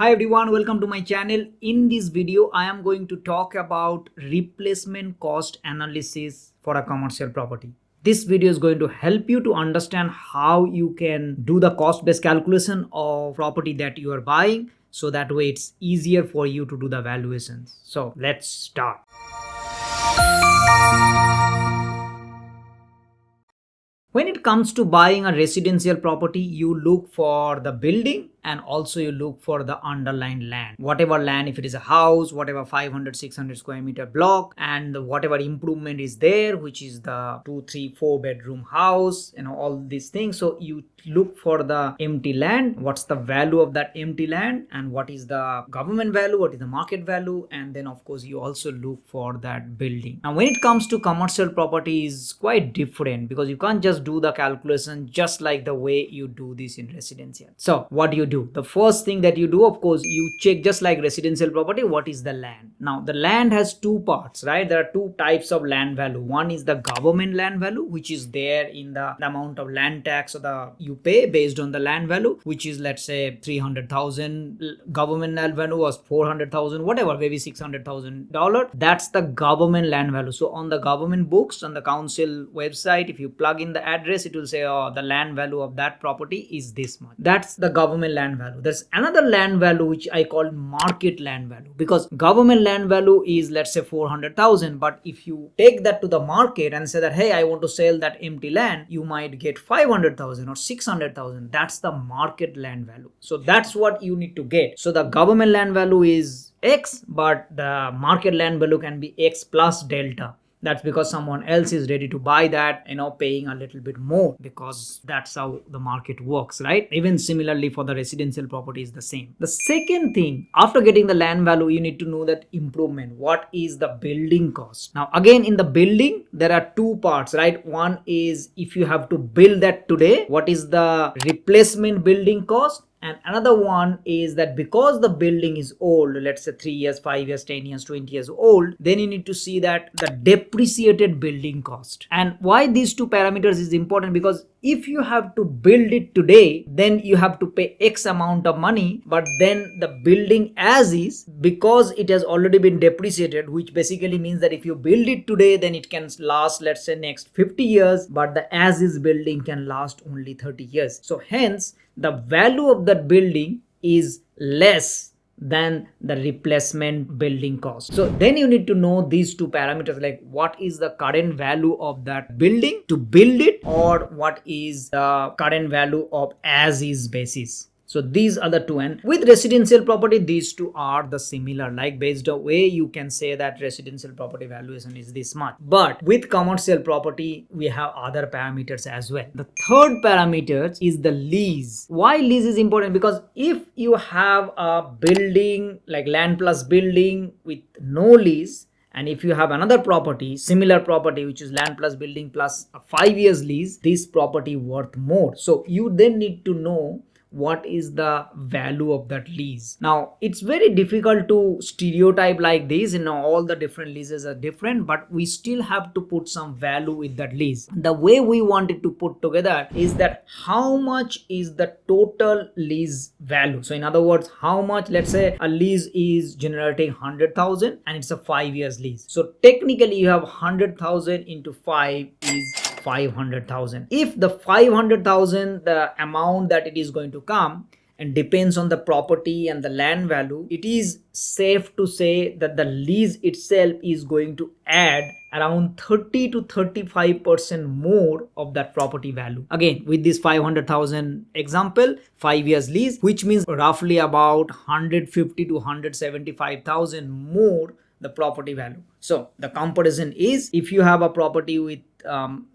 Hi everyone, welcome to my channel. In this video, I am going to talk about replacement cost analysis for a commercial property. This video is going to help you to understand how you can do the cost-based calculation of property that you are buying, so that way it's easier for you to do the valuations. So let's start. When it comes to buying a residential property, you look for the building and also you look for the underlying land. Whatever land, if it is a house, whatever 500, 600 square meter block, and whatever improvement is there, which is the 2, 3, 4 bedroom house, all these things. So you look for the empty land, what's the value of that empty land, and what is the government value, what is the market value, and then of course you also look for that building. Now when it comes to commercial property, is quite different because you can't just do the calculation just like the way you do this in residential. So what do you do? The first thing that you do, of course, you check just like residential property, what is the land. Now the land has two parts, right? There are two types of land value. One is the government land value, which is there in the amount of land tax or you pay based on the land value, which is, let's say, 300,000. Government land value was 400,000, whatever, maybe $600,000. That's the government land value. So on the government books, on the council website, if you plug in the address, it will say, oh, the land value of that property is this much. That's the government land value. There's another land value which I call market land value, because government land value is, let's say, 400,000, but if you take that to the market and say that, hey, I want to sell that empty land, you might get 500,000 or 600,000. That's the market land value. So that's what you need to get. So the government land value is X, but the market land value can be X plus delta. That's because someone else is ready to buy that, paying a little bit more, because that's how the market works, right? Even similarly for the residential property is the same. The second thing, after getting the land value, you need to know that improvement. What is the building cost? Now again, in the building, there are two parts, right? One is if you have to build that today, what is the replacement building cost? And another one is that because the building is old, let's say 3 years, 5 years, 10 years, 20 years old, then you need to see that the depreciated building cost. And why these two parameters is important, because if you have to build it today, then you have to pay X amount of money, but then the building as is, because it has already been depreciated, which basically means that if you build it today, then it can last, let's say, next 50 years, but the as is building can last only 30 years. So hence the value of that building is less than the replacement building cost. So then you need to know these two parameters, like what is the current value of that building to build it, or what is the current value of as is basis. So these are the two, and with residential property, these two are the similar, like based on way you can say that residential property valuation is this much. But with commercial property, we have other parameters as well. The third parameter is the lease. Why lease is important? Because if you have a building like land plus building with no lease, and if you have another property, similar property, which is land plus building plus a 5 years lease, this property worth more. So you then need to know what is the value of that lease. Now it's very difficult to stereotype like this, all the different leases are different, but we still have to put some value with that lease. The way we wanted to put together is that how much is the total lease value. So in other words, how much, let's say a lease is generating 100,000 and it's a 5 years lease. So technically you have 100,000 into 5 is 500,000. If the 500,000, the amount that it is going to come, and depends on the property and the land value, it is safe to say that the lease itself is going to add around 30 to 35% more of that property value. Again, with this 500,000 example, 5 years lease, which means roughly about 150 to 175,000 more the property value. So the comparison is, if you have a property with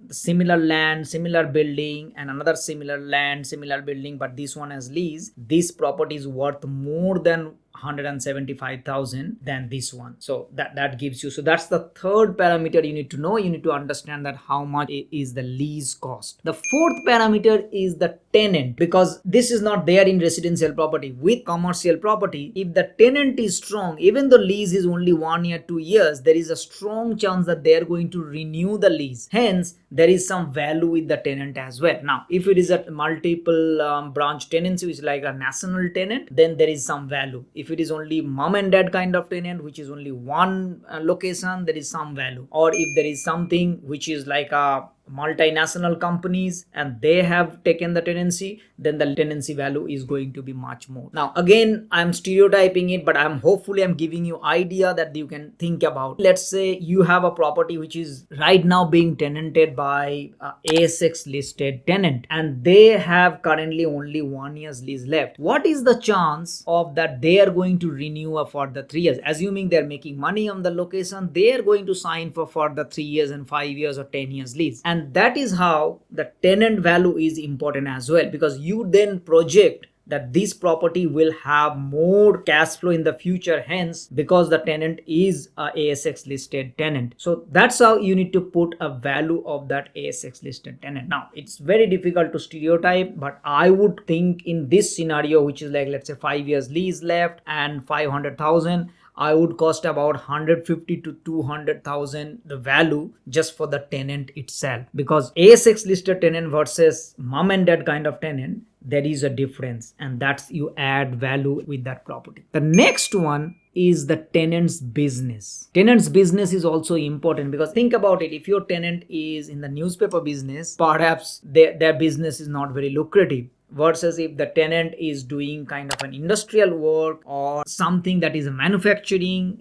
similar land, similar building, and another similar land, similar building, but this one has lease, this property is worth more than 175,000 than this one. So that gives you, so that's the third parameter you need to know. You need to understand that how much is the lease cost. The fourth parameter is the tenant, because this is not there in residential property. With commercial property, if the tenant is strong, even though lease is only 1 year 2 years, there is a strong chance that they are going to renew the lease. Hence there is some value with the tenant as well. Now if it is a multiple branch tenancy, which is like a national tenant, then there is some value. If it is only mom and dad kind of tenant, which is only one location, there is some value. Or if there is something which is like a multinational companies and they have taken the tenancy, then the tenancy value is going to be much more. Now again, I'm stereotyping it, but I'm giving you idea that you can think about. Let's say you have a property which is right now being tenanted by ASX listed tenant, and they have currently only 1 year's lease left. What is the chance of that they are going to renew for the 3 years? Assuming they're making money on the location, they are going to sign for the 3 years and 5 years or 10 years lease. And that is how the tenant value is important as well, because you then project that this property will have more cash flow in the future, hence because the tenant is a ASX listed tenant. So that's how you need to put a value of that ASX listed tenant. Now it's very difficult to stereotype, but I would think in this scenario, which is like, let's say 5 years lease left and 500,000, I would cost about 150 to 200,000 the value just for the tenant itself, because ASX listed tenant versus mom and dad kind of tenant, there is a difference, and that's you add value with that property. The next one is the tenant's business. Tenant's business is also important, because think about it, if your tenant is in the newspaper business, perhaps their business is not very lucrative, versus if the tenant is doing kind of an industrial work or something that is a manufacturing,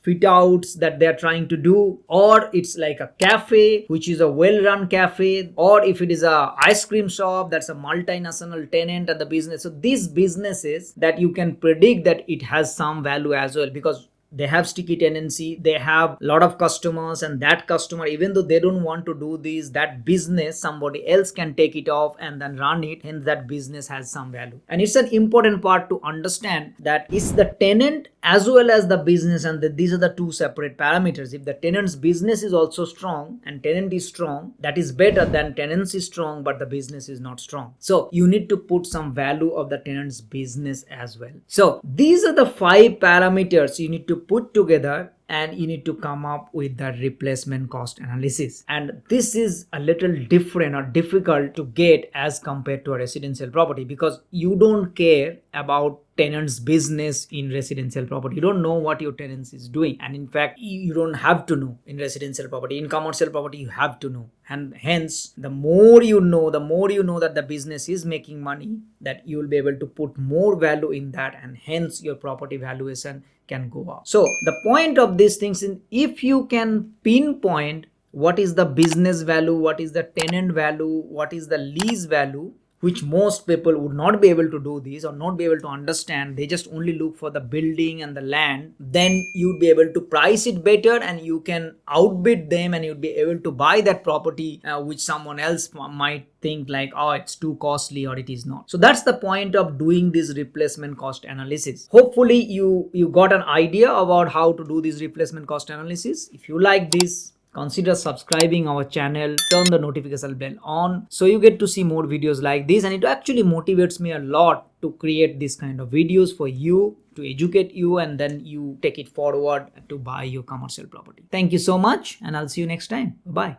fit outs that they're trying to do, or it's like a cafe which is a well-run cafe, or if it is a ice cream shop that's a multinational tenant at the business. So these businesses that you can predict that it has some value as well, because they have sticky tenancy, they have a lot of customers, and that customer, even though they don't want to do this, that business somebody else can take it off and then run it, hence that business has some value. And it's an important part to understand that it's the tenant as well as the business, and these are the two separate parameters. If the tenant's business is also strong and tenant is strong, that is better than tenancy is strong but the business is not strong. So you need to put some value of the tenant's business as well. So these are the 5 parameters you need to put together, and you need to come up with the replacement cost analysis. And this is a little different or difficult to get as compared to a residential property, because you don't care about tenant's business in residential property. You don't know what your tenant is doing, and in fact you don't have to know in residential property. In commercial property you have to know, and hence the more you know that the business is making money, that you will be able to put more value in that, and hence your property valuation can go up. So the point of these things is, if you can pinpoint what is the business value, what is the tenant value, what is the lease value, which most people would not be able to do this or not be able to understand, they just only look for the building and the land, then you'd be able to price it better, and you can outbid them, and you'd be able to buy that property which someone else might think like, oh, it's too costly, or it is not. So that's the point of doing this replacement cost analysis. Hopefully you got an idea about how to do this replacement cost analysis. If you like this, consider subscribing our channel, turn the notification bell on so you get to see more videos like this, and it actually motivates me a lot to create this kind of videos for you, to educate you, and then you take it forward to buy your commercial property. Thank you so much, and I'll see you next time. Bye.